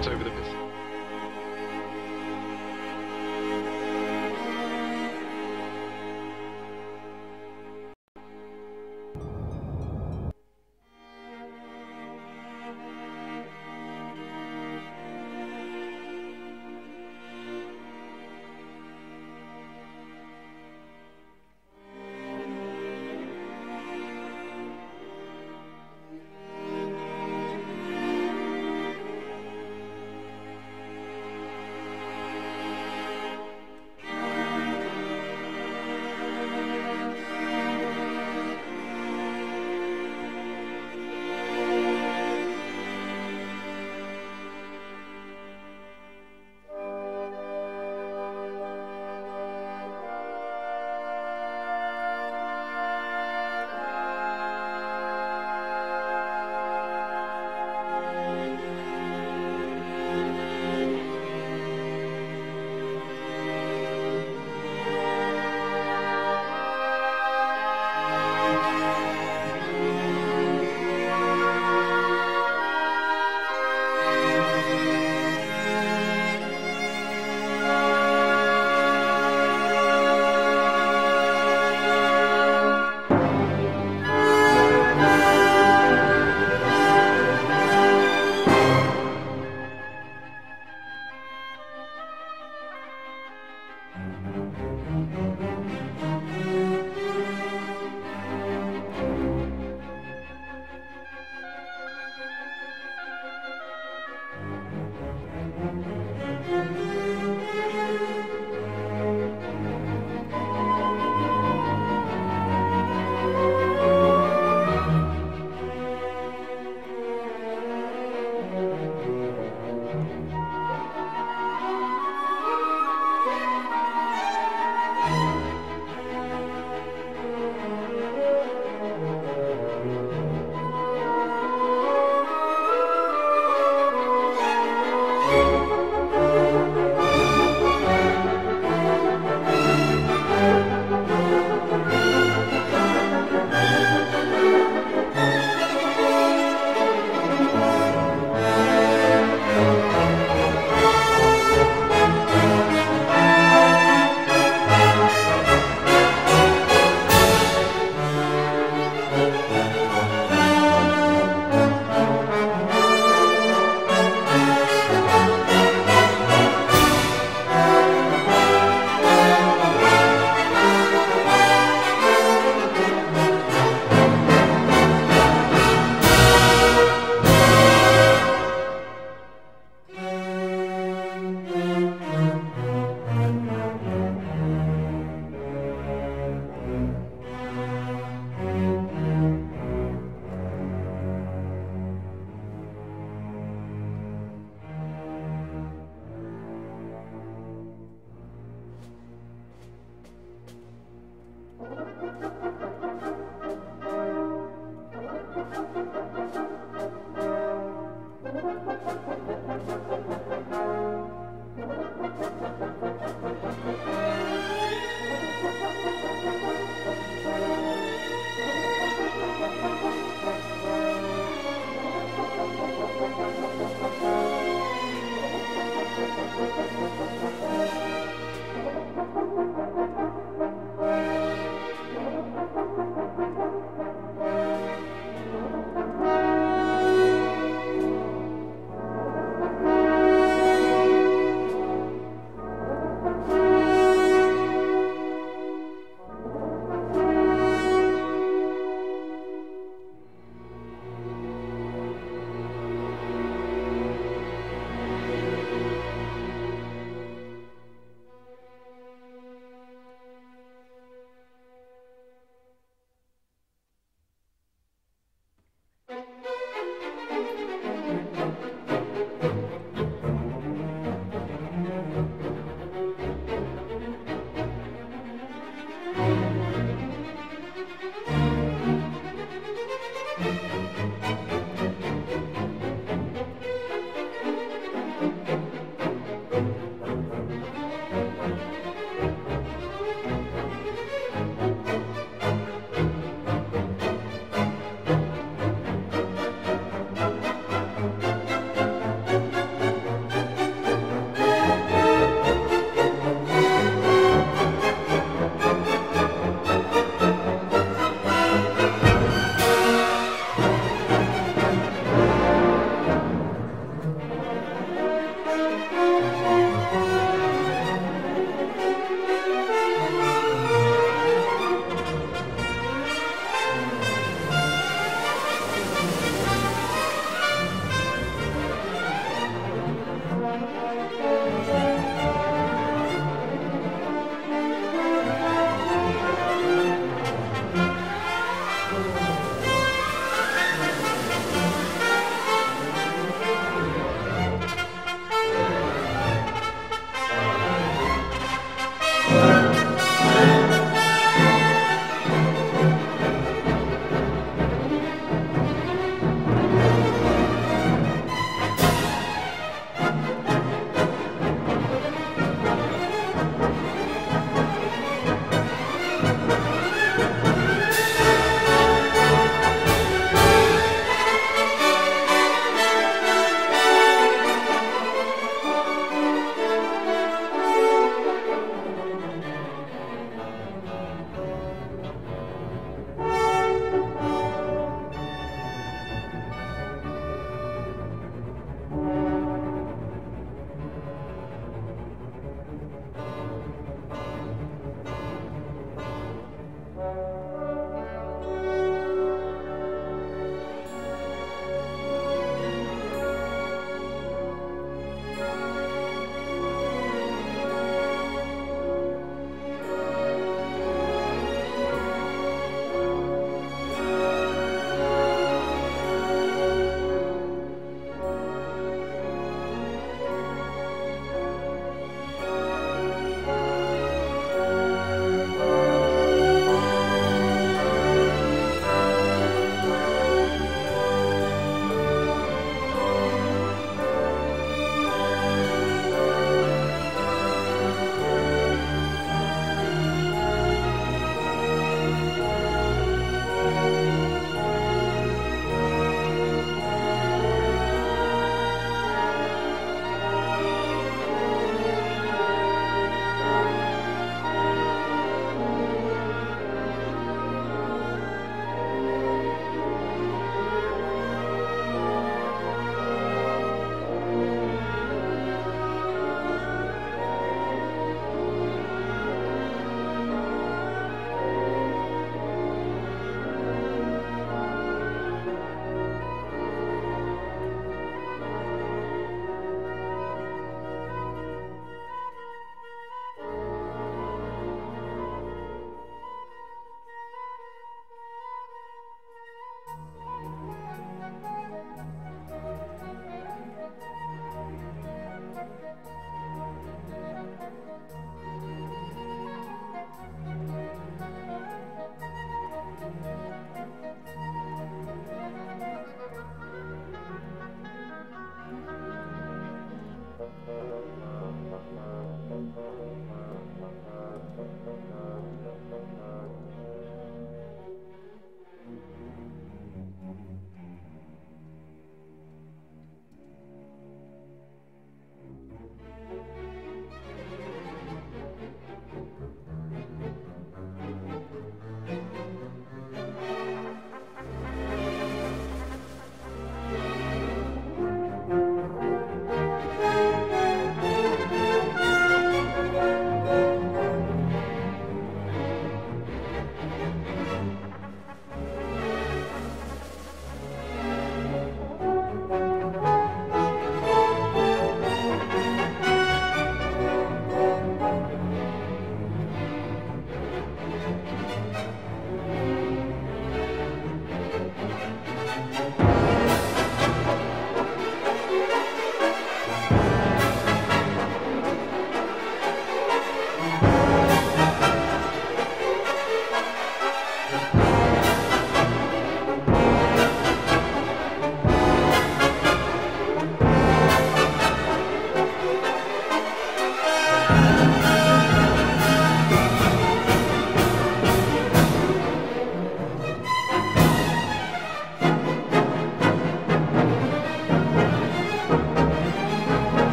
out over the Pacific.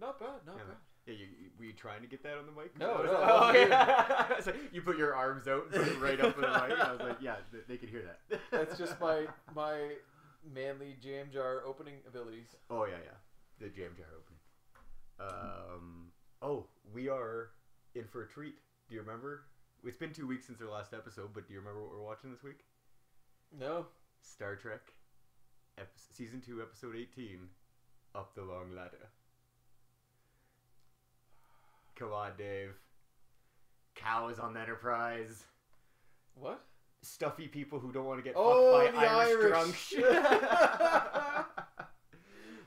Not bad, not bad. Yeah, were you trying to get that on the mic? No. Oh, yeah. So you put your arms out and put it right up in the mic. I was like, yeah, they could hear that. That's just my manly jam jar opening abilities. Oh, yeah. The jam jar opening. We are in for a treat. Do you remember? It's been 2 weeks since our last episode, but do you remember what we're watching this week? No. Star Trek, Season 2, Episode 18, Up the Long Ladder. Come on, Dave. Cows on the Enterprise. What? Stuffy people who don't want to get fucked by Irish drunks.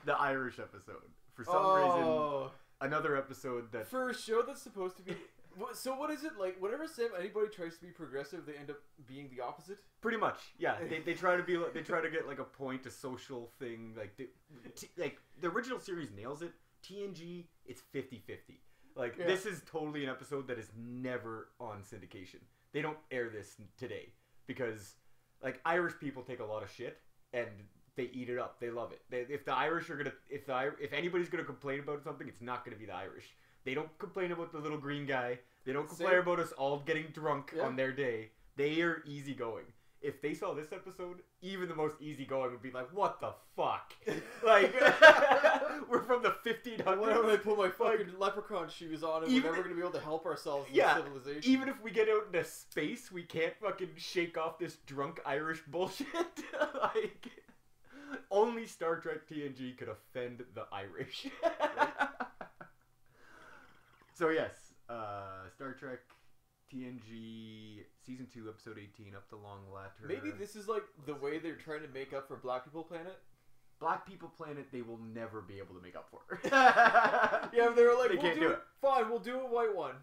The Irish episode. For some reason, another episode that... For a show that's supposed to be So what is it like? Whenever anybody tries to be progressive, they end up being the opposite. Pretty much, yeah. They try to be they try to get like a point, a social thing. Like like the original series nails it. TNG, it's 50-50. Like this is totally an episode that is never on syndication. They don't air this today because like Irish people take a lot of shit and they eat it up. They love it. If the Irish are gonna if anybody's gonna complain about something, it's not gonna be the Irish. They don't complain about the little green guy. They don't complain about us all getting drunk on their day. They are easygoing. If they saw this episode, even the most easygoing would be like, "What the fuck?" Like, we're from the 1500s. Why don't I put my fucking leprechaun shoes on and we're never going to be able to help ourselves in civilization? Even if we get out into space, we can't fucking shake off this drunk Irish bullshit. Like, only Star Trek TNG could offend the Irish. So yes, Star Trek TNG Season 2, Episode 18, Up the Long Ladder. Maybe this is like the way they're trying to make up for Black People Planet. Black People Planet, they will never be able to make up for. Yeah, they were like, they can't do it. Fine, we'll do a white one.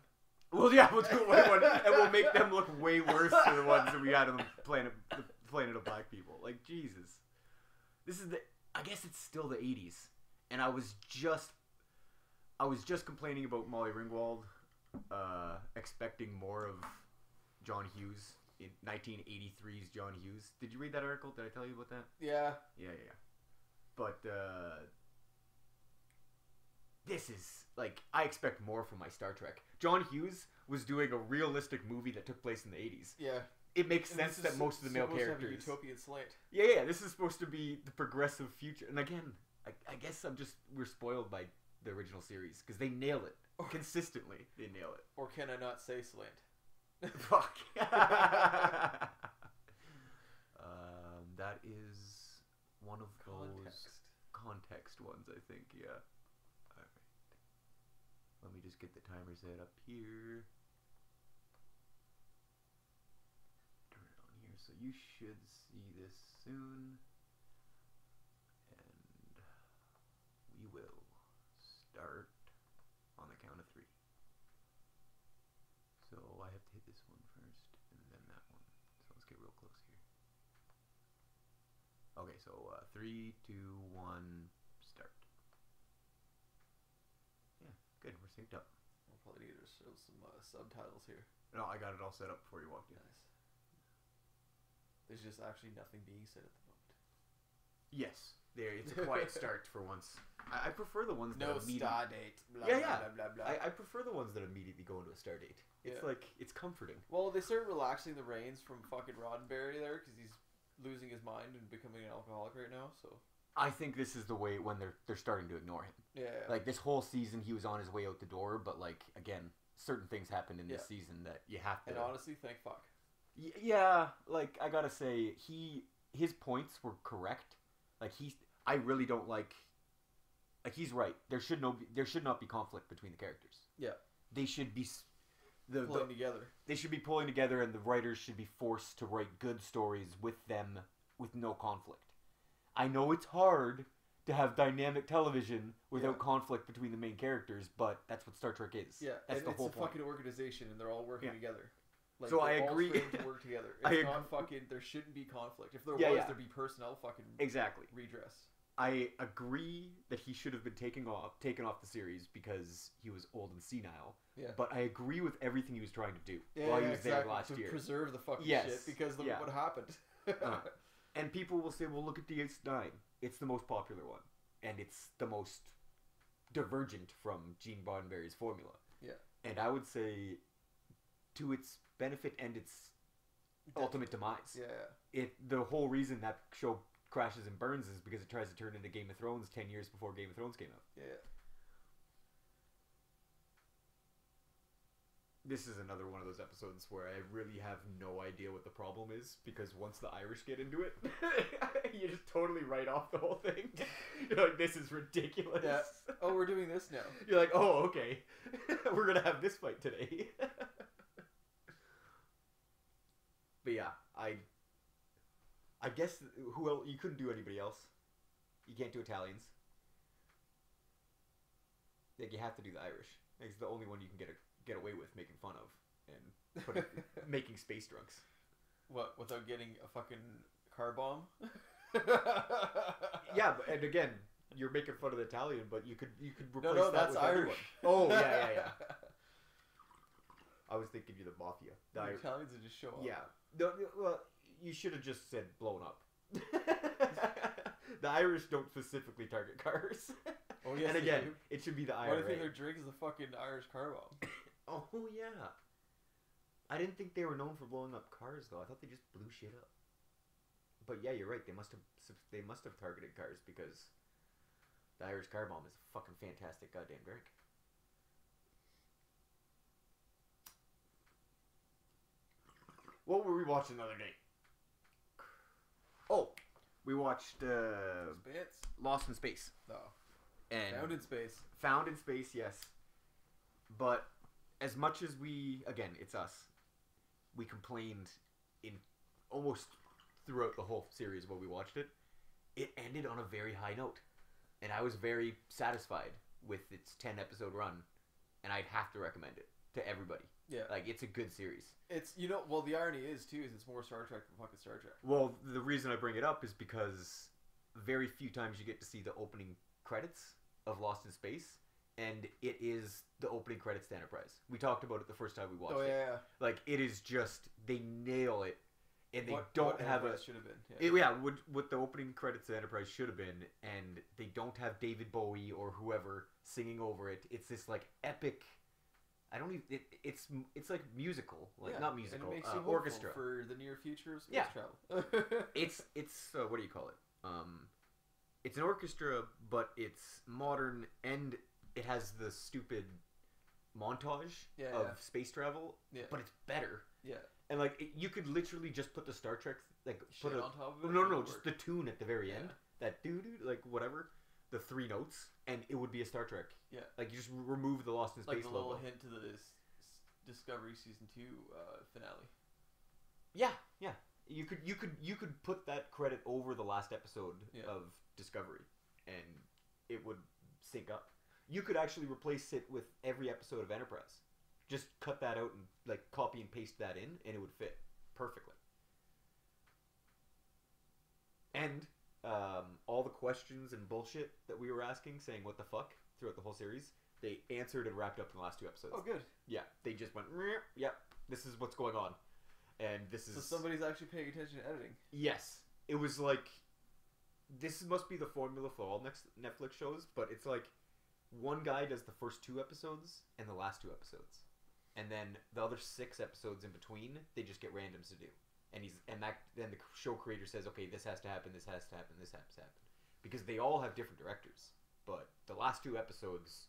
Well, yeah, we'll do a white one, and we'll make them look way worse than the ones that we had on the planet of Black People. Like, Jesus. This is I guess it's still the 80s, and I was just complaining about Molly Ringwald, expecting more of John Hughes in 1983's John Hughes. Did you read that article? Did I tell you about that? Yeah. Yeah. But this is like I expect more from my Star Trek. John Hughes was doing a realistic movie that took place in the 80s. Yeah. It makes sense that most of the male characters have a utopian slant. Yeah. This is supposed to be the progressive future, and again, I guess we're spoiled by the original series because they nail it consistently. They nail it. Or can I not say slant? Fuck. That is one of those context ones, I think. Yeah. All right. Let me just get the timer set up here. Turn it on here, so you should see this soon, and we will start on the count of 3. So I have to hit this one first, and then that one. So let's get real close here. Okay, so 3, 2, 1, start. Yeah, good. We're synced up. We'll probably need to show some subtitles here. No, I got it all set up before you walked in. Nice. There's just actually nothing being said at the moment. Yes. There, it's a quiet start for once. I prefer the ones that no immediately... star date. Blah, Yeah. blah, blah, blah, blah. I prefer the ones that immediately go into a star date. It's like, it's comforting. Well, they start relaxing the reins from fucking Roddenberry there because he's losing his mind and becoming an alcoholic right now, so... I think this is the way when they're starting to ignore him. Yeah. Like, this whole season, he was on his way out the door, but, like, again, certain things happened in this season that you have to... And honestly, thank fuck. Yeah, like, I gotta say, his points were correct. Like, I really don't like... Like, he's right. There should not be conflict between the characters. Yeah. They should be... Pulling together. They should be pulling together, and the writers should be forced to write good stories with them with no conflict. I know it's hard to have dynamic television without conflict between the main characters, but that's what Star Trek is. Yeah, that's and the whole it's a point. fucking organization, and they're all working together. Like, so I agree. All trained to work together. It's not fucking. There shouldn't be conflict. If there was, there'd be personnel fucking redress. I agree that he should have been taken off the series because he was old and senile. Yeah. But I agree with everything he was trying to do while he was there last year. To preserve the fucking shit because of what happened. And people will say, well, look at DS9. It's the most popular one. And it's the most divergent from Gene Roddenberry's formula. Yeah. And I would say, to its benefit and its ultimate demise. Yeah. The whole reason that show crashes and burns is because it tries to turn into Game of Thrones 10 years before Game of Thrones came out. Yeah. This is another one of those episodes where I really have no idea what the problem is, because once the Irish get into it, you just totally write off the whole thing. You're like, this is ridiculous. Yeah. Oh, we're doing this now. You're like, oh, okay. We're going to have this fight today. But yeah, I guess who else? You couldn't do anybody else. You can't do Italians. Like, you have to do the Irish. It's the only one you can get get away with making fun of and making space drunks. What, without getting a fucking car bomb? Yeah, and again, you're making fun of the Italian, but you could replace No, that that's with Irish. Everyone. Oh, yeah. I was thinking you the mafia. The Italians would just show up. Yeah. Well, you should have just said blown up. The Irish don't specifically target cars. Oh, yes, and again, they do. it should be the IRA. What if their drink is a fucking Irish car bomb? Oh, yeah. I didn't think they were known for blowing up cars, though. I thought they just blew shit up. But yeah, you're right. They must have targeted cars because the Irish car bomb is a fucking fantastic goddamn drink. What were we watching the other day? Oh, we watched Spits? Lost in Space. No. And Found in Space. Found in Space, yes. But as much as again, it's us. We complained in almost throughout the whole series when we watched it. It ended on a very high note. And I was very satisfied with its 10 episode run. And I'd have to recommend it to everybody. Yeah. Like, it's a good series. It's, well, the irony is, too, is it's more Star Trek than fucking Star Trek. Well, the reason I bring it up is because very few times you get to see the opening credits of Lost in Space. And it is the opening credits to Enterprise. We talked about it the first time we watched it. Yeah. Like, it is just, they nail it. And they don't have Enterprise should have been. what the opening credits to Enterprise should have been. And they don't have David Bowie or whoever singing over it. It's this, like, epic... I don't even... It's like musical. Like, not musical. And it makes you orchestra. for the near future of space travel. It's what do you call it? It's an orchestra, but it's modern and it has the stupid montage of space travel, but it's better. Yeah. And like you could literally just put the Star Trek Shit on top of it. No, just the tune at the very end. That doo like whatever, the 3 notes, and it would be a Star Trek. Yeah. Like you just remove the Lost in Space like the logo. little hint to the Discovery season 2 finale. Yeah. You could put that credit over the last episode of Discovery, and it would sync up. You could actually replace it with every episode of Enterprise. Just cut that out and like copy and paste that in, and it would fit perfectly. And all the questions and bullshit that we were asking, saying what the fuck throughout the whole series, they answered and wrapped up in the last 2 episodes. Oh, good. Yeah, they just went, yep, this is what's going on. And this is... So somebody's actually paying attention to editing. Yes. It was like... This must be the formula for all next Netflix shows, but it's like one guy does the first 2 episodes and the last 2 episodes. And then the other 6 episodes in between, they just get randoms to do. And then the show creator says, okay, this has to happen, this has to happen, this has to happen. Because they all have different directors. But the last 2 episodes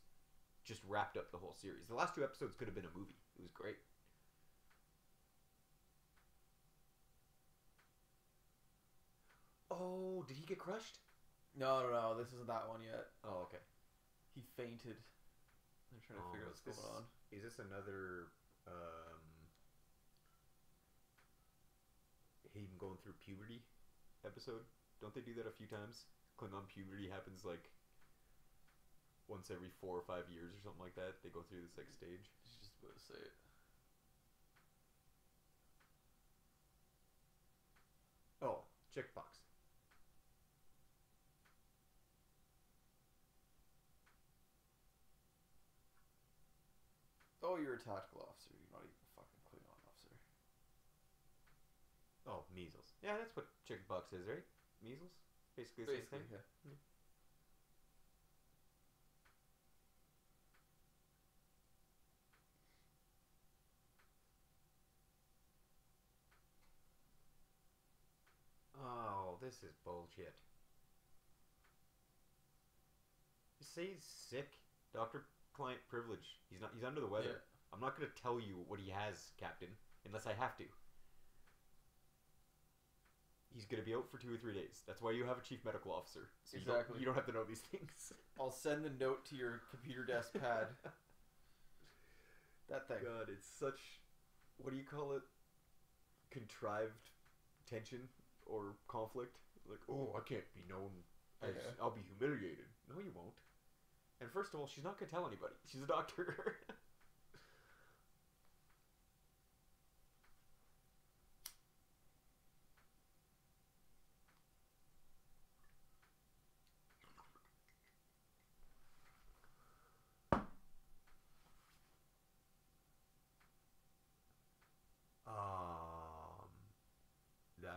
just wrapped up the whole series. The last 2 episodes could have been a movie. It was great. Oh, did he get crushed? No. This isn't that one yet. Oh, okay. He fainted. I'm trying to figure out what's going on. Is this another him going through puberty episode? Don't they do that a few times? Klingon puberty happens like once every 4 or 5 years or something like that. They go through this like stage. I was just about to say it. Oh, checkbox. Oh, you're a tactical officer. You're not even a fucking Klingon officer. Oh, measles. Yeah, that's what chickenpox is, right? Measles? Basically the same thing. Yeah. Oh, this is bullshit. Just say he's sick. Doctor-client privilege. He's under the weather. Yeah. I'm not going to tell you what he has, Captain, unless I have to. He's going to be out for 2 or 3 days. That's why you have a chief medical officer. So exactly. You don't have to know these things. I'll send the note to your computer desk pad. That thing. God, it's such... What do you call it? Contrived tension or conflict. Like, oh, I can't be known as... Yeah. I'll be humiliated. No, you won't. And first of all, she's not going to tell anybody. She's a doctor.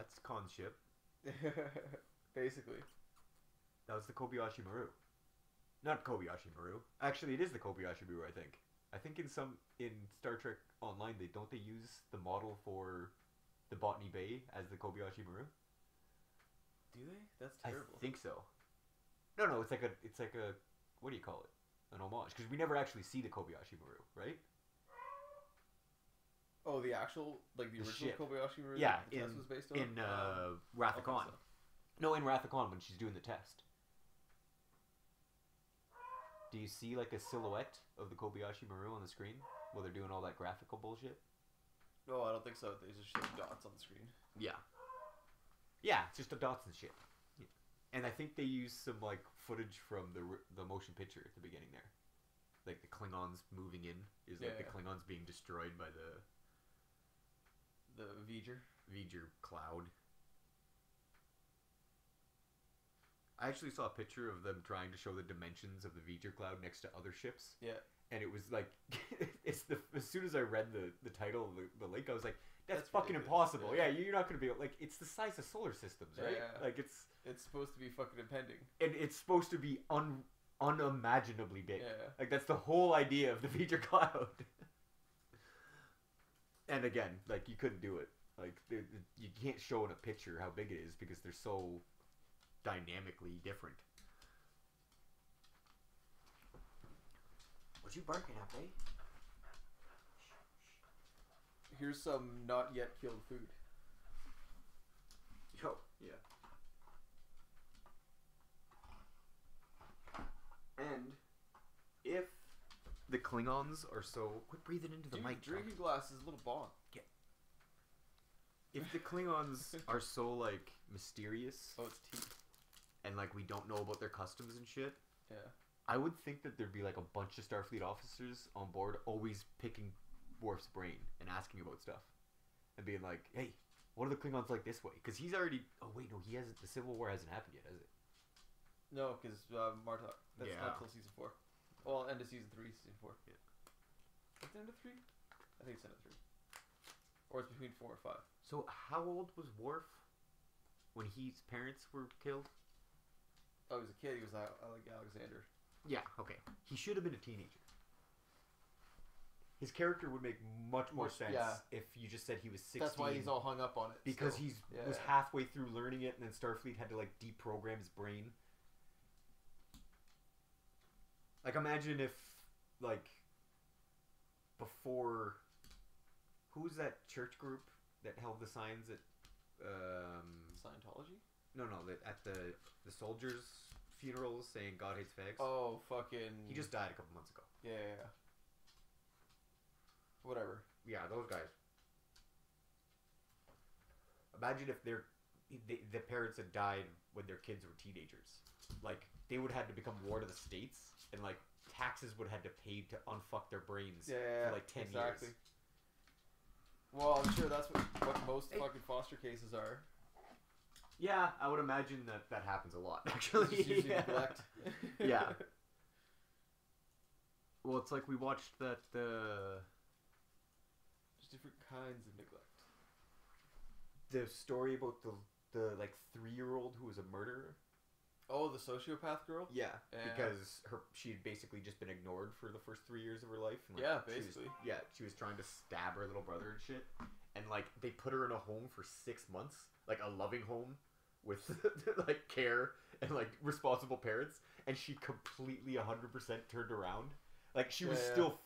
that's Khan's ship. Basically. That was the Kobayashi Maru. Not Kobayashi Maru. Actually, it is the Kobayashi Maru, I think. I think in Star Trek Online, don't they use the model for the Botany Bay as the Kobayashi Maru? Do they? That's terrible. I think so. No, it's like a what do you call it? An homage, because we never actually see the Kobayashi Maru, right? Oh, the actual, like the original ship. Kobayashi Maru Yeah, the test was based on? in Wrath of I think Khan. so. No, in Wrath of Khan when she's doing the test. Do you see like a silhouette of the Kobayashi Maru on the screen while they're doing all that graphical bullshit? No, I don't think so. They just show dots on the screen. Yeah. Yeah, it's just the dots and shit. Yeah. And I think they use some like footage from the motion picture at the beginning there. Like the Klingons moving in is like the Klingons being destroyed by the V'ger cloud. I actually saw a picture of them trying to show the dimensions of the V'ger cloud next to other ships. Yeah. And it was like, as soon as I read the title of the link, I was like, that's fucking ridiculous. impossible. Yeah, you're not going to be able, like, it's the size of solar systems, right? Yeah. Like, It's supposed to be fucking impending. and it's supposed to be unimaginably big. Yeah. Like, that's the whole idea of the V'ger cloud. And again, like, you couldn't do it. Like, you can't show in a picture how big it is because they're so dynamically different. What you barking at, eh? Here's some not yet killed food. Yo, yeah. And if the Klingons are so... Quit breathing into the Dude, mic. drinking glass is a little bomb. If the Klingons are so, like, mysterious... Oh, it's tea. And, like, we don't know about their customs and shit... Yeah. I would think that there'd be, like, a bunch of Starfleet officers on board always picking Worf's brain and asking about stuff. And being like, hey, what are the Klingons like this way? Because he's already... Oh, wait, no, he hasn't... The Civil War hasn't happened yet, has it? No, because Martok. That's Yeah. not till season 4. Well, end of season 3, season 4. Yeah. Is it end of 3? I think it's end of 3. Or it's between 4 and 5. So, how old was Worf when his parents were killed? Oh, he was a kid. He was like Alexander. Yeah, okay. He should have been a teenager. His character would make much more sense if you just said he was 16. That's why he's all hung up on it. Because still. he was halfway through learning it, and then Starfleet had to, like, deprogram his brain. Like, imagine if, like, before... Who was that church group that held the signs at... Scientology? No, at the soldiers' funerals saying God hates fags. Oh, fucking... He just died a couple months ago. Yeah. Whatever. Yeah, those guys. Imagine if the parents had died when their kids were teenagers. Like, they would have had to become ward of the states, and, like, taxes would have had to pay to unfuck their brains for, like, 10 years. Well, I'm sure that's what most fucking foster cases are. Yeah, I would imagine that happens a lot, actually. Just usually neglect. Yeah. Well, it's like we watched that, There's different kinds of neglect. the story about the like 3-year-old who was a murderer. Oh, the sociopath girl? Yeah, Yeah. because she had basically just been ignored for the first 3 years of her life. And, like, Yeah, basically. She was trying to stab her little brother and shit. And, like, they put her in a home for 6 months. Like, a loving home with, like, care and, like, responsible parents. And she completely 100% turned around. Like, she was still...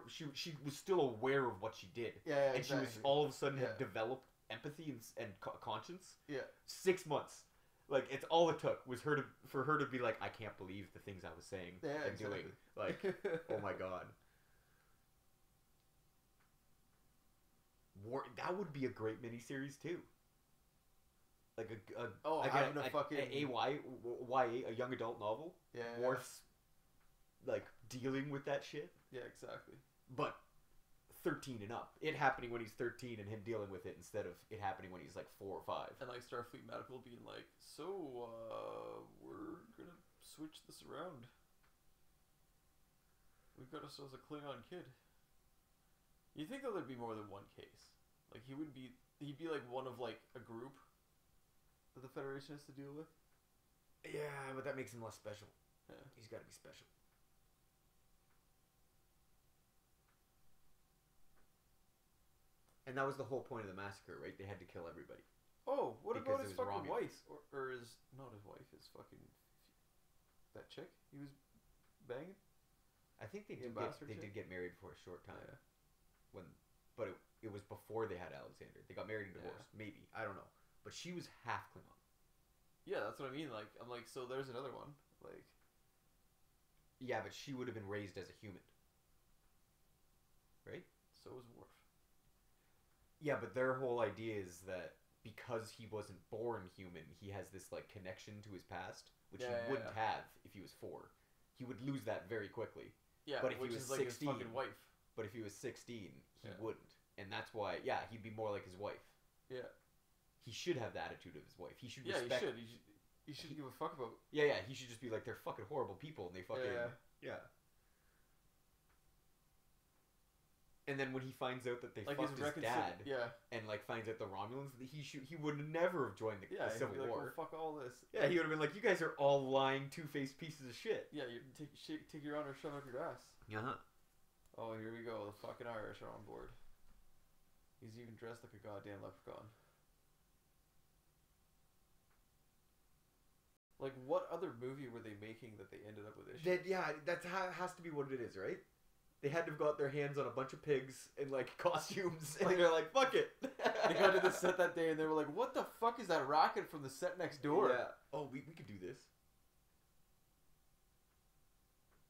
She was still aware of what she did. Yeah, and exactly. she was all of a sudden had developed empathy and conscience. Yeah. 6 months. Like, it's all it took was for her to be like, I can't believe the things I was saying and doing. Like, oh my god. That would be a great miniseries too. Like a young adult novel. Yeah. Worf's like dealing with that shit. Yeah, exactly. But 13 and up. It happening when he's 13 and him dealing with it instead of it happening when he's like 4 or 5. And like Starfleet Medical being like, so we're gonna switch this around. We've got ourselves a Klingon kid. You think though there'd be more than one case? Like he'd be like one of like a group Federation has to deal with. Yeah, but that makes him less special. Yeah. He's got to be special. And that was the whole point of the massacre, right? They had to kill everybody. Oh, what Because about it his was fucking Romulans. wife? Or his... Not his wife, his fucking... That chick he was banging? I think they The ambassador chick? did get married for a short time. Yeah. But it was before they had Alexander. They got married and Yeah. divorced. Maybe. I don't know. But she was half Klingon. Yeah, that's what I mean. Like, I'm like, so there's another one. Like... Yeah, but she would have been raised as a human. Right? So was Worf. Yeah, but their whole idea is that because he wasn't born human, he has this like connection to his past, which he wouldn't have if he was 4. He would lose that very quickly. Yeah, But if he which was is like 16, his fucking wife. But if he was 16, he Yeah. wouldn't. And that's why, yeah, he'd be more like his wife. Yeah. He should have the attitude of his wife. He should Yeah, respect... he should give a fuck about... Yeah, he should just be like, they're fucking horrible people, and they fucking... Yeah. And then when he finds out that they Like fucked his dad, Yeah. and like finds out the Romulans, he would never have joined the Civil he'd be like, War. well, fuck all this. Yeah, he would have been like, you guys are all lying, two-faced pieces of shit. Yeah, you take your honor, shove up your ass. Uh-huh. Oh, here we go. The fucking Irish are on board. He's even dressed like a goddamn leprechaun. Like, what other movie were they making that they ended up with this shit? That has to be what it is, right? They had to have got their hands on a bunch of pigs in, like, costumes, and they're like, fuck it! They got to the set that day, and they were like, what the fuck is that racket from the set next door? Yeah. Oh, we could do this.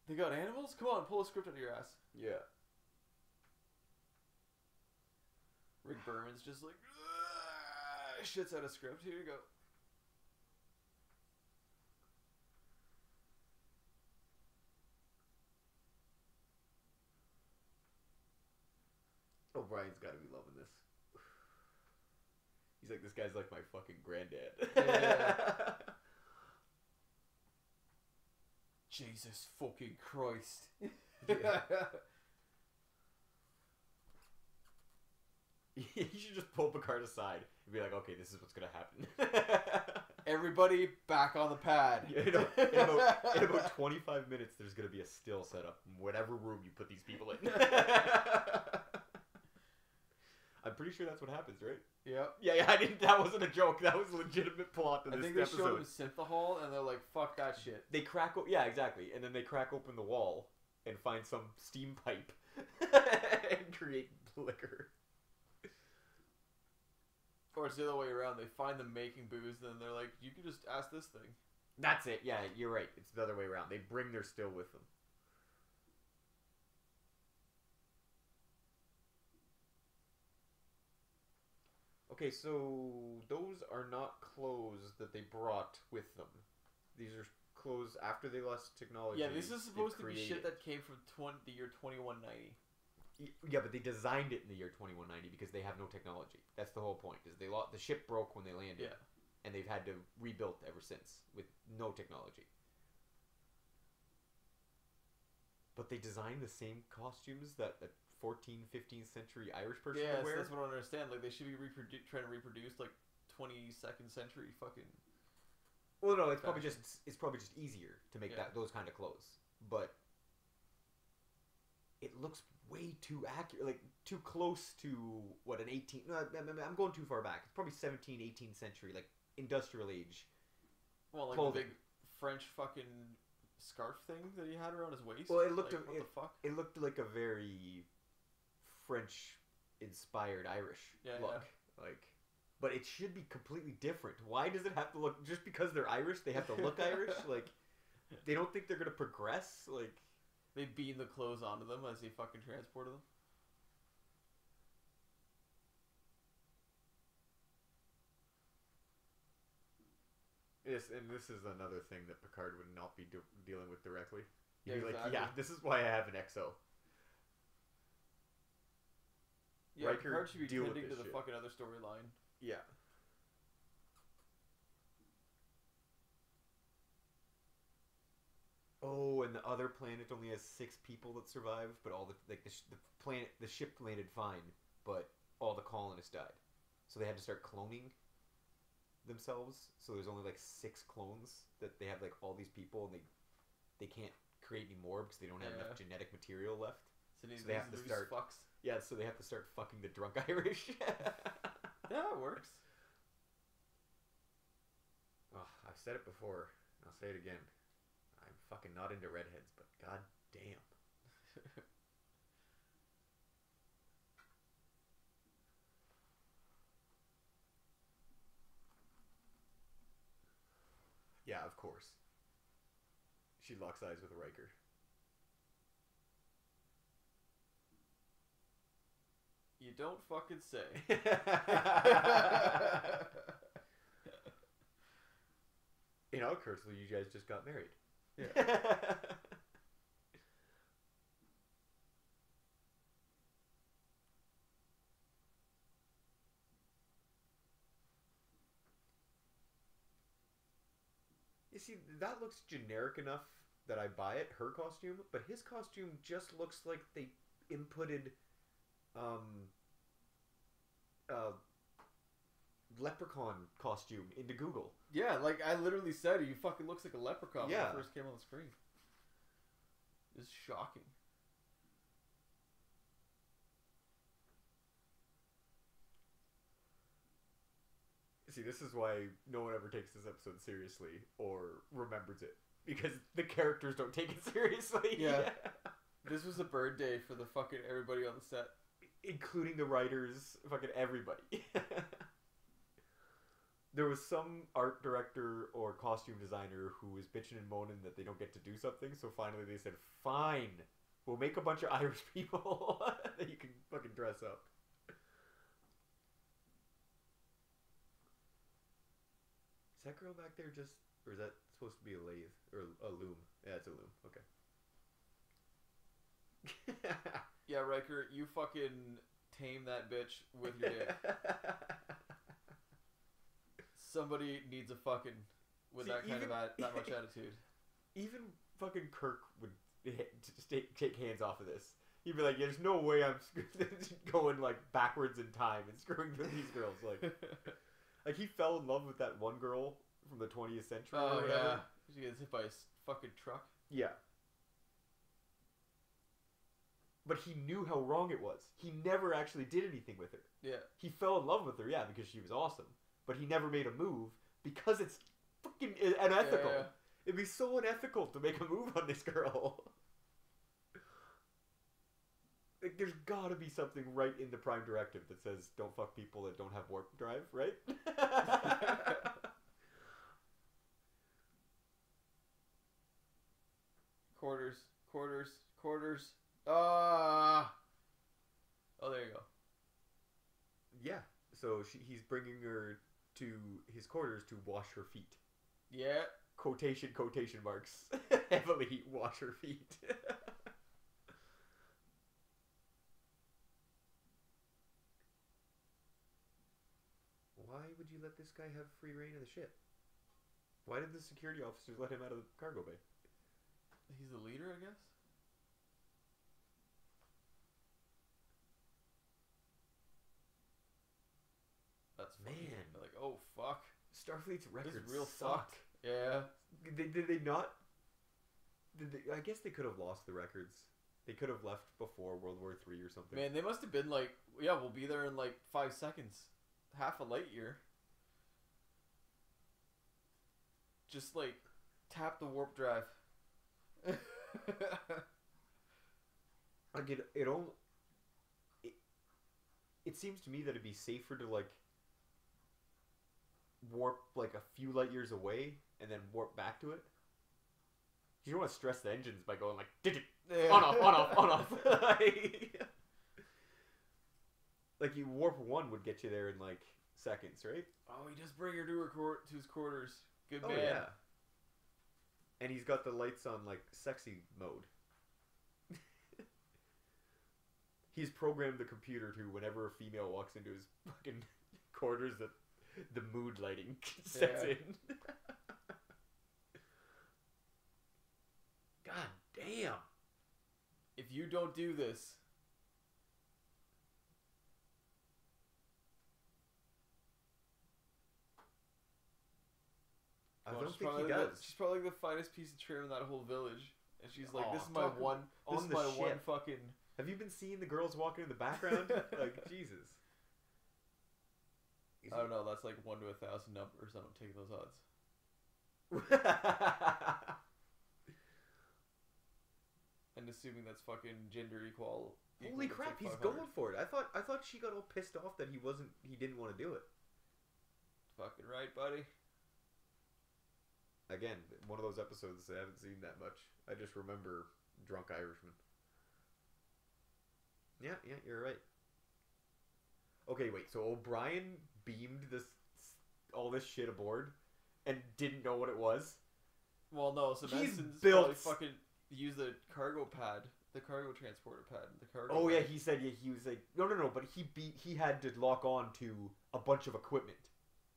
They got animals? Come on, pull a script out of your ass. Yeah. Rick Berman's just like, shits out a script. Here you go. O'Brien's gotta be loving this. He's like, this guy's like my fucking granddad. Yeah. Jesus fucking Christ. Yeah. You should just pull Picard aside and be like, okay, this is what's gonna happen. Everybody back on the pad. Yeah, in about 25 minutes, there's gonna be a still set up in whatever room you put these people in. I'm pretty sure that's what happens, right? Yep. Yeah, that wasn't a joke. That was a legitimate plot to this I think they episode. showed him Synthahol, and they're like, fuck that shit. They crack, yeah, exactly, and then they crack open the wall and find some steam pipe and create liquor. Or it's the other way around. They find them making booze, and then they're like, you can just ask this thing. That's it. Yeah, you're right. It's the other way around. They bring their still with them. Okay, so those are not clothes that they brought with them. These are clothes after they lost technology. Yeah, this is supposed to be shit created. that came from the year 2190. Yeah, but they designed it in the year 2190 because they have no technology. That's the whole point. Is the ship broke when they landed, Yeah. and they've had to rebuild ever since with no technology. But they designed the same costumes that a 14th, 15th century Irish person Yeah, would wear. that's what I don't understand. Like, they should be trying to reproduce, like, 22nd century fucking... Well, no, it's probably fashion. just easier to make Yeah. those kind of clothes. But it looks way too accurate, like too close to what an 18. No, I'm going too far back. It's probably 17th, 18th century, like industrial age. Well, like clothing. the big French fucking scarf thing that he had around his waist. Well, it looked like, what the fuck? It looked like a very French-inspired Irish look, like. But it should be completely different. Why does it have to look just because they're Irish? They have to look Irish. Like, they don't think they're gonna progress. Like, They beam the clothes onto them as they fucking transported them. yes, and this is another thing that Picard would not be dealing with directly. He'd Yeah, be like, exactly. yeah, this is why I have an XO. Yeah, Riker, Picard should be deal with tending to this the shit. fucking other storyline. Yeah. Oh, and the other planet only has 6 people that survive, but all the ship landed fine, but all the colonists died, so they had to start cloning. themselves, so there's only like 6 clones that they have like all these people, and they can't create any more because they don't have enough genetic material left. So they have to start fucks. Yeah, so they have to start fucking the drunk Irish. Yeah, it works. Oh, I've said it before. I'll say it again. I'm fucking not into redheads, but god damn. Yeah, of course. She locks eyes with Riker. You don't fucking say. You know, Kurtzler, you guys just got married. Yeah. You see, that looks generic enough that I buy it, her costume, but his costume just looks like they inputted leprechaun costume into Google. Yeah, like I literally said, he fucking looks like a leprechaun when Yeah. he first came on the screen. It's shocking. See, this is why no one ever takes this episode seriously or remembers it. Because the characters don't take it seriously. Yeah. This was a bird day for the fucking everybody on the set. Including the writers, fucking everybody. There was some art director or costume designer who was bitching and moaning that they don't get to do something, so finally they said, fine, we'll make a bunch of Irish people that you can fucking dress up. Is that girl back there just... Or is that supposed to be a lathe? Or a loom? Yeah, it's a loom. Okay. Yeah, Riker, you fucking tame that bitch with your dick. Somebody needs a fucking... With that kind of... that much attitude. Even fucking Kirk would just take hands off of this. He'd be like, yeah, there's no way I'm going, like, backwards in time and screwing with these girls. Like, he fell in love with that one girl from the 20th century or whatever. Yeah. She gets hit by a fucking truck. Yeah. But he knew how wrong it was. He never actually did anything with her. Yeah. He fell in love with her, yeah, because she was awesome. But he never made a move because it's fucking unethical. Yeah. It'd be so unethical to make a move on this girl. Like, there's gotta be something right in the Prime Directive that says don't fuck people that don't have warp drive, right? Quarters. Oh, there you go. Yeah. So he's bringing her to his quarters to wash her feet. Yeah. Quotation marks. Heavily wash her feet. Why would you let this guy have free reign of the ship? Why did the security officers let him out of the cargo bay? He's the leader, I guess? That's funny. Man. They're like, oh, fuck. Starfleet's records This is real suck. fuck. Yeah. Did they not? I guess they could have lost the records. They could have left before World War III or something. Man, they must have been like, yeah, we'll be there in like 5 seconds. Half a light year. Just like, tap the warp drive. Like it seems to me that it'd be safer to like warp like a few light years away and then warp back to it. You don't want to stress the engines by going like digit on off. Like you warp 1 would get you there in like seconds, right? Oh, he just bring her to his quarters. Good man. Yeah. And he's got the lights on like sexy mode. He's programmed the computer to whenever a female walks into his fucking quarters that the mood lighting sets in. God damn. If you don't do this, don't she's think he probably does. She's probably like the finest piece of trim in that whole village, and she's like, Oh, "This is my talk one. This on is the my one ship. fucking." Have you been seeing the girls walking in the background? Like, Jesus. I don't know. That's like 1 to 1,000 numbers. I don't take those odds. And assuming that's fucking gender equal. Holy crap, he's going for it. I thought she got all pissed off that he didn't want to do it. Fucking right, buddy. Again, one of those episodes I haven't seen that much. I just remember Drunk Irishman. Yeah, you're right. Okay, wait, so O'Brien beamed all this shit aboard and didn't know what it was? Well, no, so He's Benson's built... probably fucking used the cargo pad, the cargo transporter pad, the cargo Oh, pad. yeah, he said he was like... No, but he had to lock on to a bunch of equipment.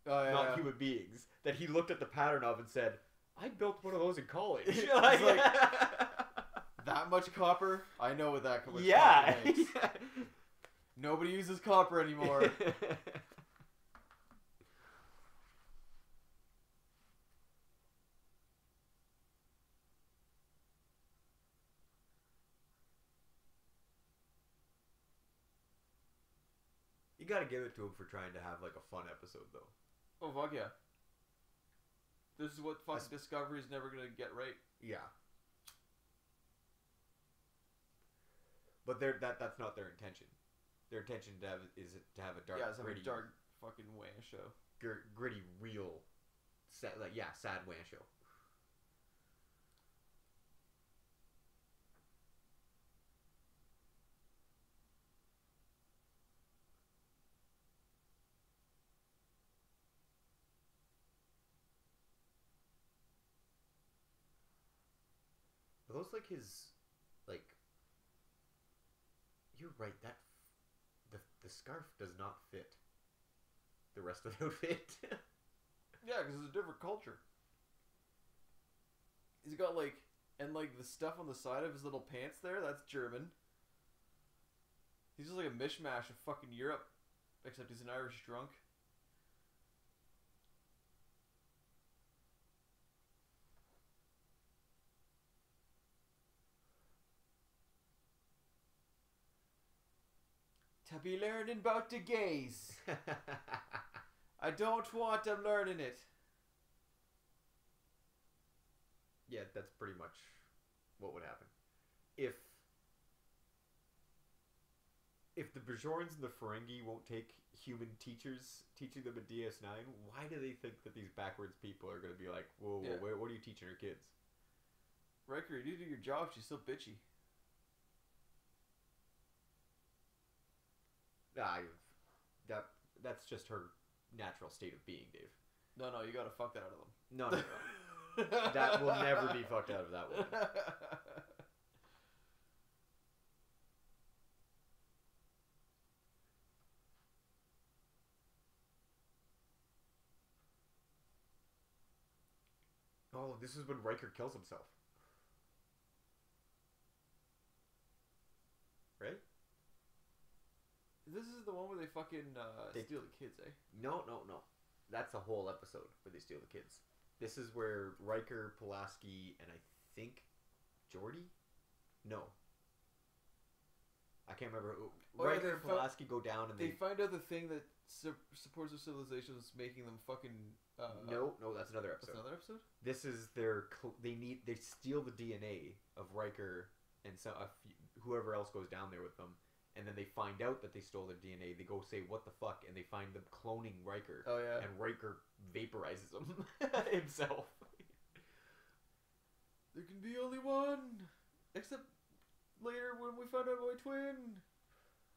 Not human beings. That he looked at the pattern of and said, I built one of those in college. He's like, that much copper? I know what that much copper makes. Nobody uses copper anymore. You gotta give it to him for trying to have like a fun episode, though. Oh, fuck yeah. This is what fucking Discovery's never gonna get right. Yeah. But that's not their intention. Their intention is to have a dark, gritty, dark fucking wham show. Gritty, real, sad wham show. Are those like his, like? You're right. That the scarf does not fit the rest of the outfit. Yeah, because it's a different culture. He's got like, and like the stuff on the side of his little pants there, that's German. He's just like a mishmash of fucking Europe, except he's an Irish drunk. To be learning about the gays. I don't want them learning it. Yeah, that's pretty much what would happen. If the Bajorans and the Ferengi won't take human teachers teaching them a DS9, why do they think that these backwards people are going to be like, whoa, Yeah. what are you teaching our kids? Riker, you do your job, she's still bitchy. That's just her natural state of being, Dave. No, you gotta fuck that out of them. No. That will never be fucked out of that woman. Oh, this is when Riker kills himself. Right? This is the one where they fucking steal the kids, eh? No. That's a whole episode where they steal the kids. This is where Riker, Pulaski, and I think Geordi? No. I can't remember. Riker and Pulaski go down and they find out the thing that supports their civilization is making them fucking... No, that's another episode. That's another episode? This is they steal the DNA of Riker and whoever else goes down there with them. And then they find out that they stole their DNA. They go say, what the fuck? And they find them cloning Riker. Oh, yeah. And Riker vaporizes him himself. There can be only one. Except later when we found out my twin.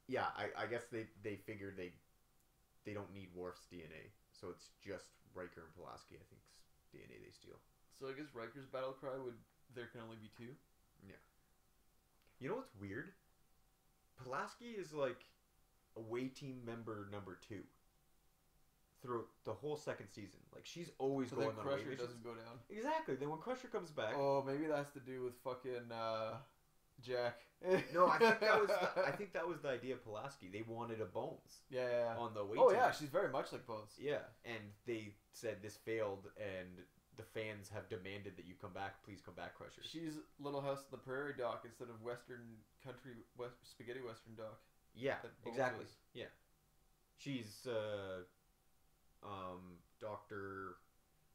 Yeah, I guess they figured they don't need Worf's DNA. So it's just Riker and Pulaski, I think, DNA they steal. So I guess Riker's battle cry would, there can only be two? Yeah. You know what's weird? Pulaski is like away team member number 2 throughout the whole second season. Like she's always going on away missions. Crusher doesn't go down. Exactly. Then when Crusher comes back, oh, maybe that's to do with fucking Jack. No, I think that was the idea of Pulaski. They wanted a Bones. Yeah. On the away Oh team. yeah, she's very much like Bones. Yeah, and they said this failed, and the fans have demanded that you come back. Please come back, Crusher. She's Little House on the Prairie Doc instead of Western Country Spaghetti Western Doc. Yeah, That Bones exactly. was. Yeah, she's Doctor.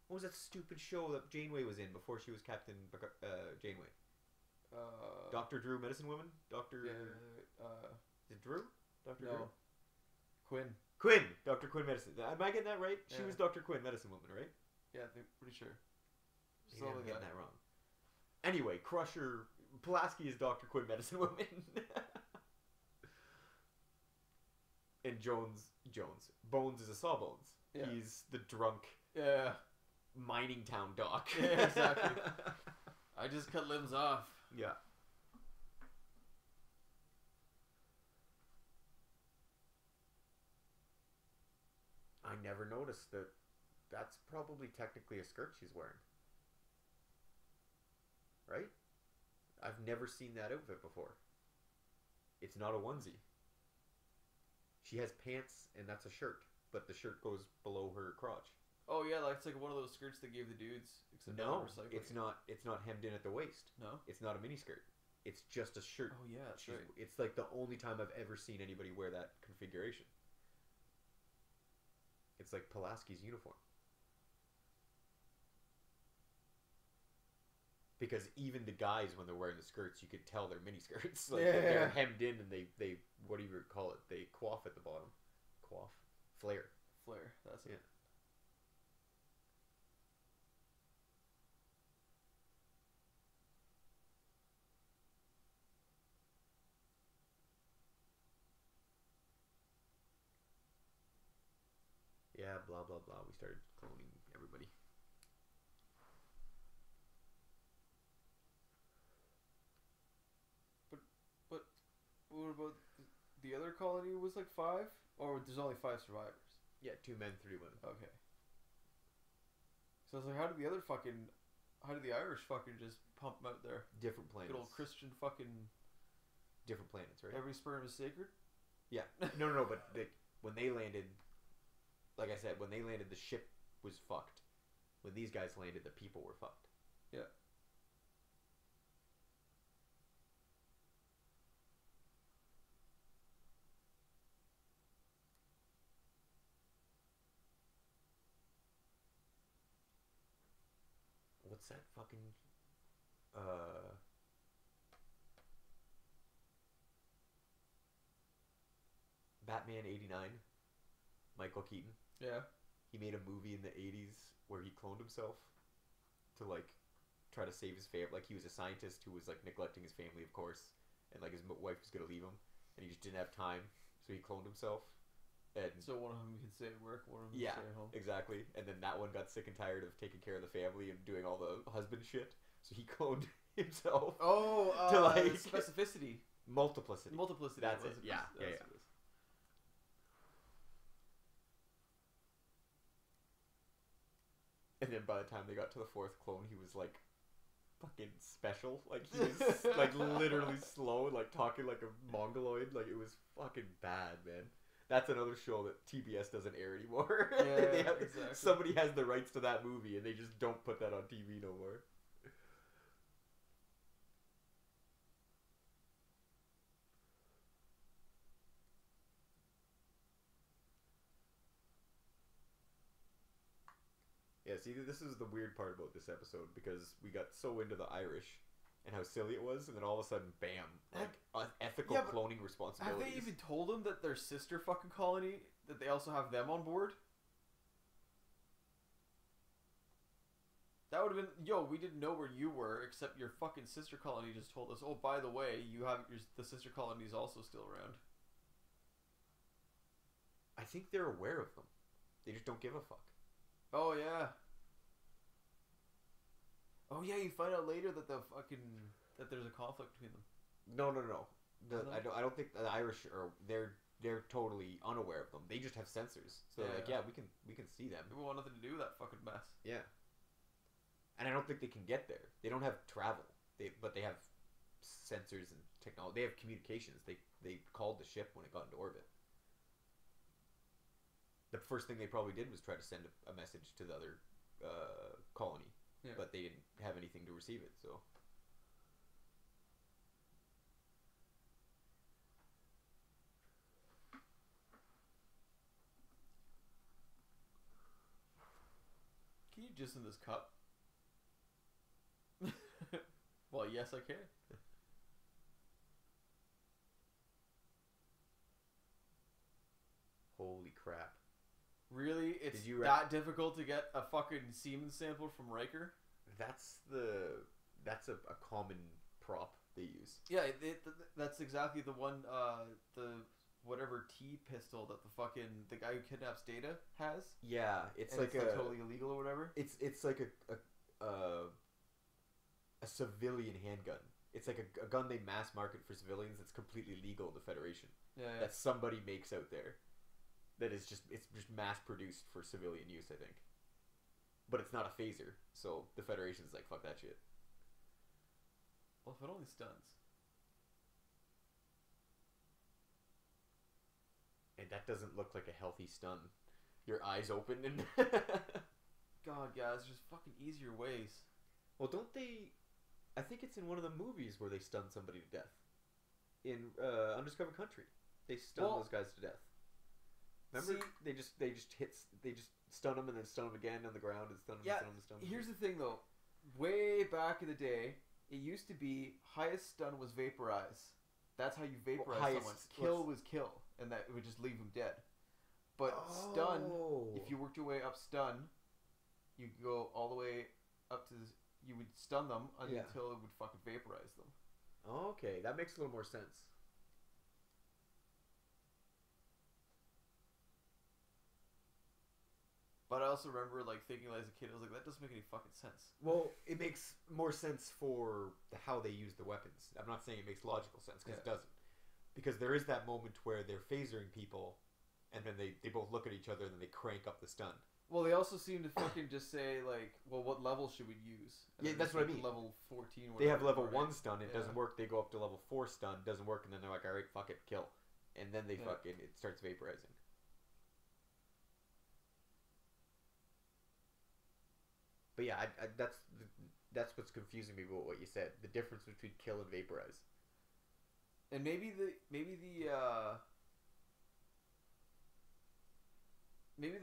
What was that stupid show that Janeway was in before she was Captain Janeway? Doctor Drew, Medicine Woman. Doctor. Is it Drew? Doctor Drew. No. Quinn. Quinn. Doctor Quinn, Medicine. Am I getting that right? She Yeah. was Doctor Quinn, Medicine Woman, right? Yeah, I'm pretty sure. Maybe I'm getting that wrong. Anyway, Crusher. Pulaski is Doctor Quinn, Medicine Woman. And Bones is a Sawbones. Yeah. He's the drunk Yeah. mining town doc. Yeah, exactly. I just cut limbs off. Yeah. I never noticed that. That's probably technically a skirt she's wearing. Right? I've never seen that outfit before. It's not a onesie. She has pants and that's a shirt, but the shirt goes below her crotch. Oh yeah, like it's like one of those skirts they gave the dudes. Except No, recycling. it's not. It's not hemmed in at the waist. No. It's not a mini skirt. It's just a shirt. Oh yeah, that's right. It's like the only time I've ever seen anybody wear that configuration. It's like Pulaski's uniform. Because even the guys, when they're wearing the skirts, you could tell they're mini skirts. Like they're hemmed in and they what do you call it? They coif at the bottom. Coif, flare. Flare. That's it. Yeah, blah blah blah. We started cloning everybody. What about the other colony? Was like 5, or there's only 5 survivors? Yeah, 2 men, 3 women. Okay. So I was like, how did the Irish fucking just pump them out there? Different planets. Good old Christian fucking. Different planets, right? Every sperm is sacred. Yeah. No, but when they landed, like I said, when they landed, the ship was fucked. When these guys landed, the people were fucked. Yeah. What's that fucking Batman 89, Michael Keaton. Yeah. He made a movie in the 80s where he cloned himself to like try to save his family. Like he was a scientist who was like neglecting his family, of course, and like his wife was gonna leave him, and he just didn't have time, so he cloned himself. And So one of them can stay at work, one of them yeah, can stay at home. exactly. And then that one got sick and tired of taking care of the family and doing all the husband shit, so he cloned himself. Oh, To, like- specificity. Multiplicity. Multiplicity. That's it. was Yeah, that's yeah. what it is. And then by the time they got to the 4th clone, he was like fucking special. Like he was like literally slow and like talking like a mongoloid. Like it was fucking bad, man. That's another show that TBS doesn't air anymore. Yeah, They have- exactly. Somebody has the rights to that movie and they just don't put that on TV no more. Yeah, see, this is the weird part about this episode because we got so into the Irish and how silly it was, and then all of a sudden, bam, like ethical Yeah, but cloning Have responsibilities. they even told them that their sister fucking colony, that they also have them on board? That would have been, yo, we didn't know where you were, except your fucking sister colony just told us, oh, by the way, you have the sister colony is also still around. I think they're aware of them. They just don't give a fuck. Oh, yeah. Oh, yeah, you find out later that that there's a conflict between them. No. No? I don't think the Irish are. They're totally unaware of them. They just have sensors, so they're like, Yeah. we can see them. We want nothing to do with that fucking mess. Yeah. And I don't think they can get there. They don't have travel. But they have sensors and technology. They have communications. They called the ship when it got into orbit. The first thing they probably did was try to send a message to the other colony anything to receive it. So Can you jizz in this cup? Well, yes, I can. holy crap! Really? It's Did you that difficult to get a fucking semen sample from Riker? That's a common prop they use. Yeah, that's exactly the one, the whatever T pistol that the guy who kidnaps Data has. Yeah, it's like it's totally illegal or whatever. It's like a civilian handgun. It's like a gun they mass market for civilians that's completely legal in the Federation. Yeah, yeah. That somebody makes out there. That is just mass produced for civilian use, I think. But it's not a phaser, so the Federation's like, fuck that shit. Well, if it only stuns. And that doesn't look like a healthy stun. Your eyes open and God, guys, there's just fucking easier ways. Well, don't they? I think it's in one of the movies where they stun somebody to death. In Undiscovered Country, they stun those guys to death. Remember, they just stun them and then stun them again on the ground and stun them and stun them and stun them. Here's the thing though, way back in the day, it used to be highest stun was vaporize. That's how you vaporize someone. Kill was kill, and that it would just leave them dead. But stun, if you worked your way up stun, you could go all the way up to you would stun them until it would fucking vaporize them. Okay, that makes a little more sense. But I also remember like thinking as a kid, I was like, that doesn't make any fucking sense. Well, it makes more sense for how they use the weapons. I'm not saying it makes logical sense, because it doesn't. Because there is that moment where they're phasering people, and then they both look at each other, and then they crank up the stun. Well, they also seem to fucking just say, like, well, what level should we use? And yeah, that's what I mean. Level 14 or whatever. They have level 1 stun, it doesn't work. They go up to level 4 stun, doesn't work, and then they're like, alright, fuck it, kill. And then they fucking, it starts vaporizing. But yeah, that's what's confusing me about what you said. The difference between kill and vaporize. And maybe the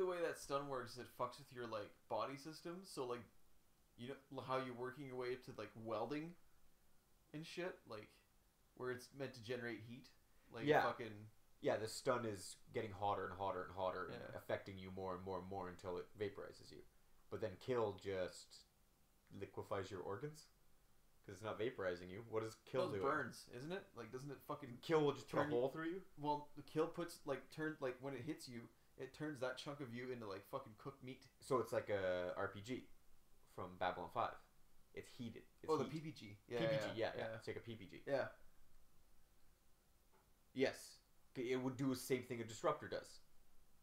way that stun works is it fucks with your like body system. So like, you know how you're working your way to like welding and shit, like where it's meant to generate heat. Like fucking. Yeah, the stun is getting hotter and hotter and hotter, and affecting you more and more and more until it vaporizes you. But then kill just liquefies your organs? Because it's not vaporizing you. What does kill do? It burns, isn't it? Like, doesn't it fucking... Kill will just turn a hole through you? Well, the kill puts, like, when it hits you, it turns that chunk of you into, like, fucking cooked meat. So it's like a RPG from Babylon 5. It's heated. It's the PPG. Yeah, PPG, yeah. It's like a PPG. Yeah. Yes. It would do the same thing a disruptor does.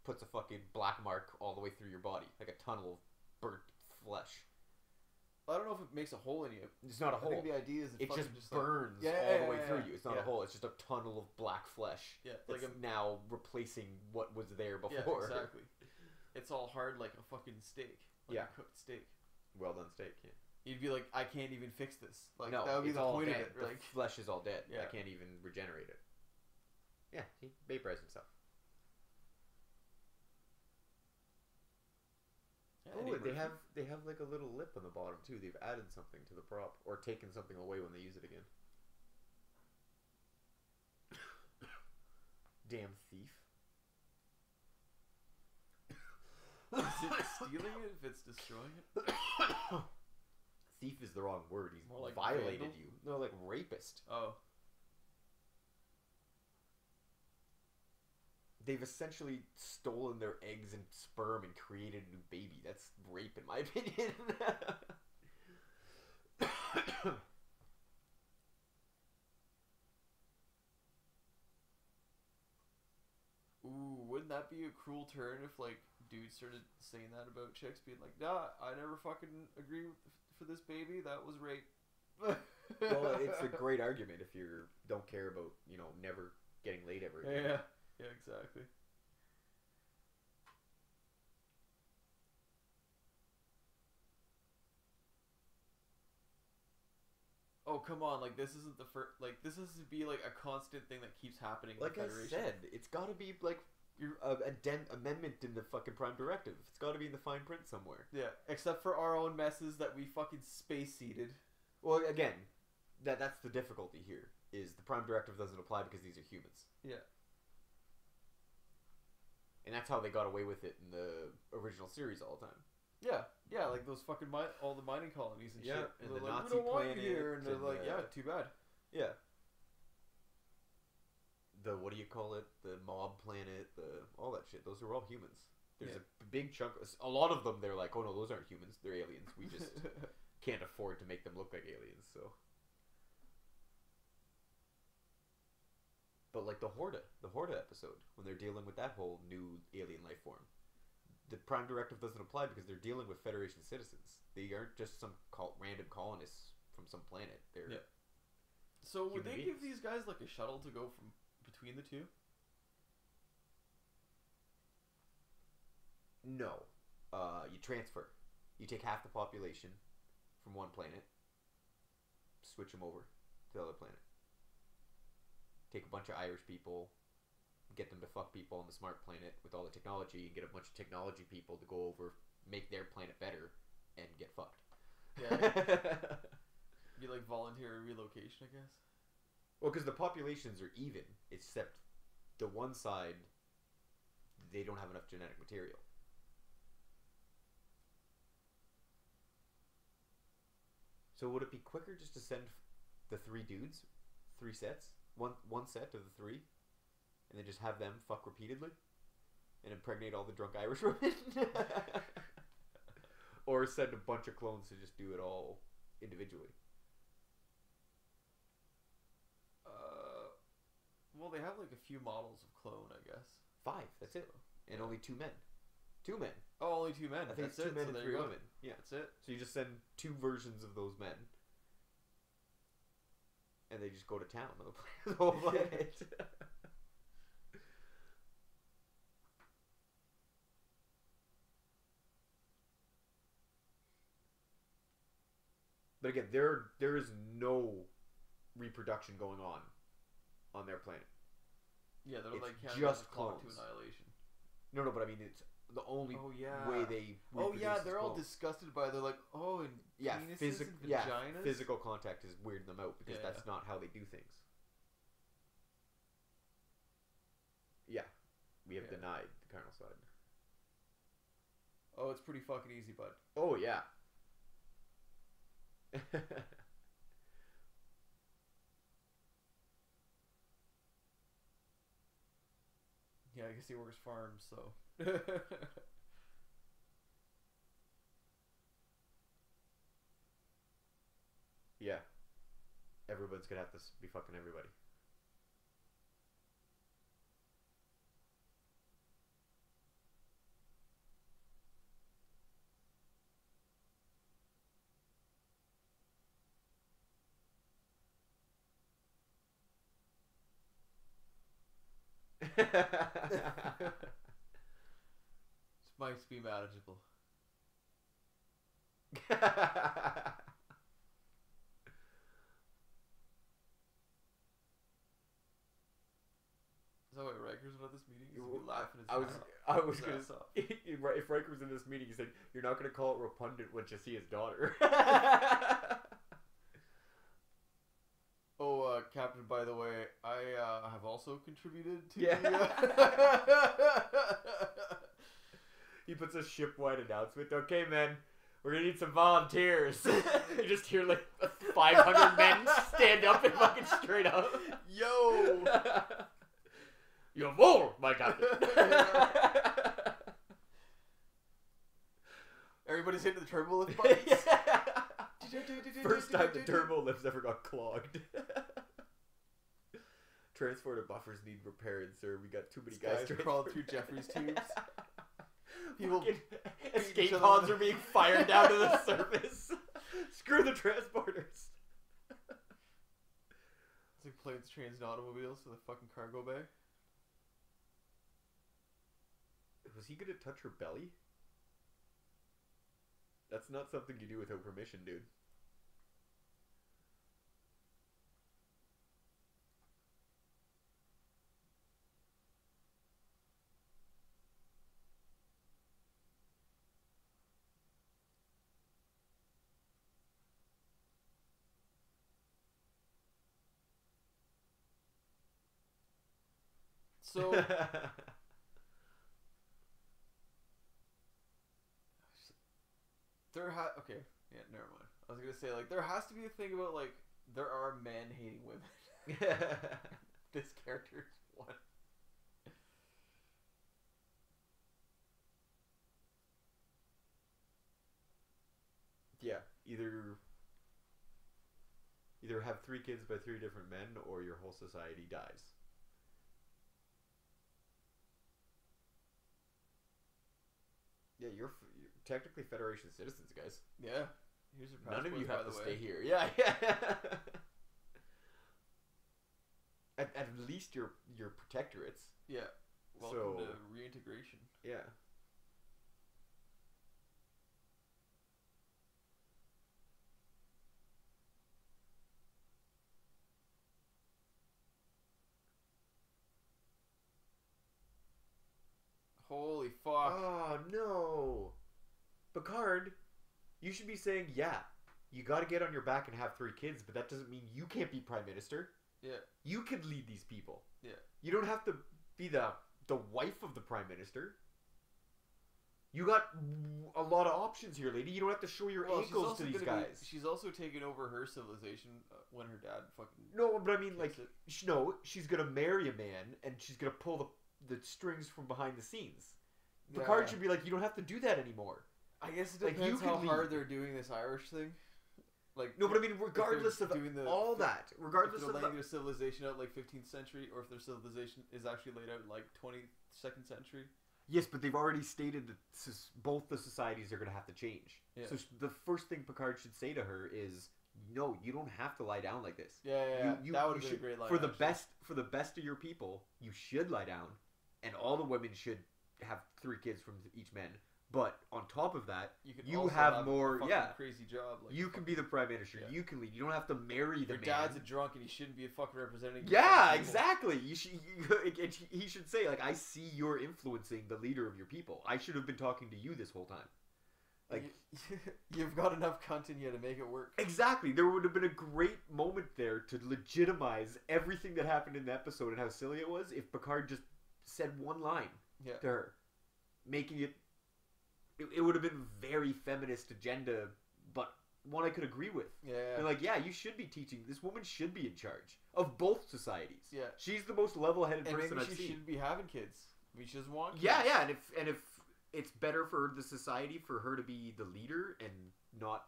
Puts a fucking black mark all the way through your body. Like a tunnel of burnt flesh. I don't know if it makes a hole in you. It's not a hole. I think the idea is it just burns all the way through you. It's not a hole. It's just a tunnel of black flesh. Yeah, like now replacing what was there before. Yeah, exactly. It's all hard like a fucking steak. Like a cooked steak. Well done steak. Yeah. You'd be like, I can't even fix this. Like no, that would be the point dead. of it. Like the flesh is all dead. Yeah. I can't even regenerate it. Yeah, he vaporized himself. Oh, they have like a little lip on the bottom too. They've added something to the prop or taken something away when they use it again. Damn thief. Is it stealing it if it's destroying it? Thief is the wrong word. He's more like violated vandal? you. No, like rapist. Oh. They've essentially stolen their eggs and sperm and created a new baby. That's rape, in my opinion. Ooh, wouldn't that be a cruel turn if, like, dudes started saying that about chicks, being like, nah, I never fucking agree for this baby, that was rape. Well, it's a great argument if you don't care about, never getting laid ever again. Yeah, exactly. oh come on, like this isn't the first. Like this has to be like a constant thing that keeps happening. Like I said, it's got to be like amendment in the fucking Prime Directive. It's got to be in the fine print somewhere. Yeah, except for our own messes that we fucking space seeded. Well, again, that's the difficulty here. Is the Prime Directive doesn't apply because these are humans. Yeah. And that's how they got away with it in the original series all the time. Yeah, like those fucking all the mining colonies and shit. And the like, Nazi we don't want planet you here, and they're like, yeah, too bad. Yeah. The what do you call it? The mob planet, all that shit. Those are all humans. There's a big chunk. A lot of them, they're like, oh no, those aren't humans. They're aliens. We just can't afford to make them look like aliens. So. But like the Horda episode, when they're dealing with that whole new alien life form, the Prime Directive doesn't apply because they're dealing with Federation citizens. They aren't just some random colonists from some planet. They're So would they give these guys like a shuttle to go from between the two? No. You transfer. You take half the population from one planet, switch them over to the other planet. Take a bunch of Irish people, get them to fuck people on the smart planet with all the technology, and get a bunch of technology people to go over, make their planet better, and get fucked. Yeah. Be like voluntary relocation, I guess. Well, because the populations are even, except the one side, they don't have enough genetic material. So would it be quicker just to send the 3 dudes, 3 sets? One set of the 3, and then just have them fuck repeatedly, and impregnate all the drunk Irish women, or send a bunch of clones to just do it all individually. Well, they have like a few models of clone, I guess. 5. That's it, and only 2 men. 2 men. Oh, only 2 men. I think it's 2 men and 3 women. Yeah, that's it. So you just send 2 versions of those men. And they just go to town on the whole planet. But again, there is no reproduction going on their planet. Yeah, they're it's like just clones clones to annihilation. No, but I mean it's the only way they. Oh yeah, they're all disgusted by. They're like, oh, and penises and vaginas. Physical contact is weirding them out because that's not how they do things. Yeah, we have denied the carnal side. Oh, it's pretty fucking easy, bud. Oh yeah. Yeah, I guess he works farms, so. Yeah. Everyone's gonna have to be fucking everybody. This might be manageable. Is that why Riker's about this meeting? He's laughing his I was gonna if Riker was in this meeting, he said, "You're not gonna call it repugnant when you see his daughter." Oh, Captain, by the way, I have also contributed to He puts a ship-wide announcement. Okay, men, we're gonna need some volunteers. You just hear like 500 men stand up and fucking straight up. Yo! You're more, my captain. Everybody's hitting the turbo lift buttons. First time the turbo lifts ever got clogged. Transporter buffers need repairing, sir. We got too many guys crawling through Jeffrey's tubes. People escape pods are being fired down to the surface. Screw the transporters. It's like planes, trains, and automobiles to the fucking cargo bay. Was he gonna touch her belly? That's not something you do without permission, dude. So okay, yeah, never mind. I was gonna say like there has to be a thing about like there are men hating women. This character is one. Yeah, either have 3 kids by 3 different men, or your whole society dies. Yeah, you're technically Federation citizens, guys. Yeah. Here's your passport. None of you have to stay here. Yeah, yeah. At least you're protectorates. Yeah. Welcome to reintegration. Yeah. Holy fuck. Oh, no. Picard, you should be saying, yeah, you got to get on your back and have 3 kids, but that doesn't mean you can't be Prime Minister. Yeah. You could lead these people. Yeah. You don't have to be the wife of the Prime Minister. You got a lot of options here, lady. You don't have to show your ankles to these guys. She's also taken over her civilization when her dad fucking... No, but I mean, like, no, she's going to marry a man, and she's going to pull the strings from behind the scenes. Picard should be like, you don't have to do that anymore. I guess it depends how hard they're doing this Irish thing. Like, no, but I mean, regardless of all that, regardless of laying their civilization out like 15th century, or if their civilization is actually laid out like 22nd century. Yes, but they've already stated that both the societies are going to have to change. Yeah. So the first thing Picard should say to her is, "No, you don't have to lie down like this. Yeah. That would be a great line. For the best of your people, you should lie down, and all the women should have 3 kids from each man. But on top of that, you have more. Yeah, crazy job. Like you can be the Prime Minister. Yeah. You can lead. You don't have to marry the man. Your dad's a drunk, and he shouldn't be fucking representing. Yeah, exactly. He should say, like, I see you're influencing the leader of your people. I should have been talking to you this whole time. Like, you've got enough cunt in you to make it work. Exactly. There would have been a great moment there to legitimize everything that happened in the episode and how silly it was if Picard just said one line to her, making it. It would have been very feminist agenda, but one I could agree with. Yeah. They're like, yeah, you should be teaching. This woman should be in charge of both societies. Yeah. She's the most level-headed person I've seen. Maybe she shouldn't be having kids. I mean, she doesn't want kids. Yeah. And if it's better for the society for her to be the leader and not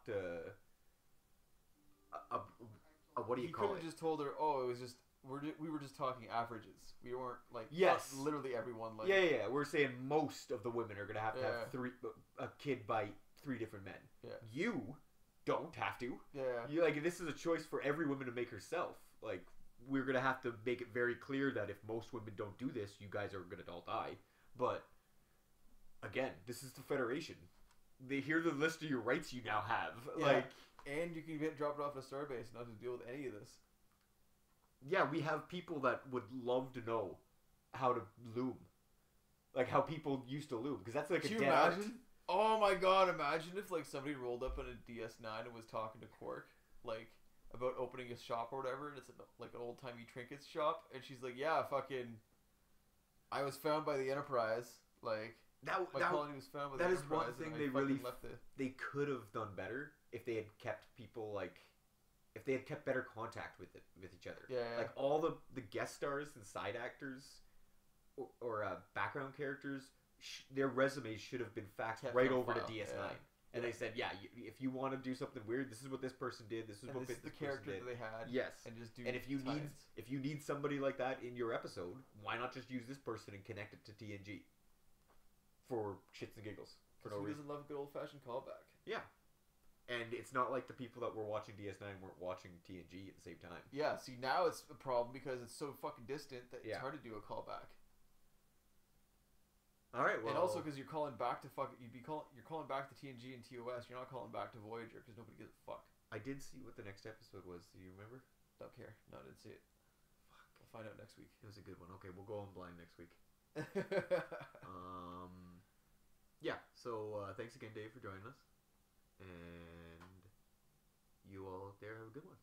what do you call it? He could have just told her, oh, it was just we were just talking averages. We weren't like literally everyone like yeah. We're saying most of the women are gonna have to have a kid by 3 different men. Yeah. You don't have to. Yeah. You like this is a choice for every woman to make herself. Like we're gonna have to make it very clear that if most women don't do this, you guys are gonna all die. But again, this is the Federation. They hear the list of your rights you now have. Yeah. Like, and you can get dropped off at a starbase and not have to deal with any of this. Yeah, we have people that would love to know how to loom. Like how people used to loom. Because that's like a dead art. Oh my god, imagine if like somebody rolled up on a DS9 and was talking to Quark, like, about opening a shop or whatever, and it's like an old-timey trinkets shop, and she's like, yeah, fucking, I was found by the Enterprise, like, my colony was found by the Enterprise. That is one thing they could have done better if they had kept people, like, if they had kept better contact with each other. Yeah. Like all the guest stars and side actors or background characters, their resumes should have been faxed right over to DS9. Yeah. And they said, yeah, if you want to do something weird, this is what this person did. This is what this the character that they had. Yes. And just do. And if you need somebody like that in your episode, why not just use this person and connect it to TNG for shits and giggles? For no reason. Who doesn't love a good old fashioned callback? Yeah. And it's not like the people that were watching DS9 weren't watching TNG at the same time. Yeah, see, now it's a problem because it's so fucking distant that it's hard to do a callback. All right, well... And also because you're calling back to you're calling back to TNG and TOS, you're not calling back to Voyager because nobody gives a fuck. I did see what the next episode was. Do you remember? Don't care. No, I didn't see it. Fuck. I'll find out next week. It was a good one. Okay, we'll go on blind next week. Yeah, so thanks again, Dave, for joining us. And you all out there have a good one.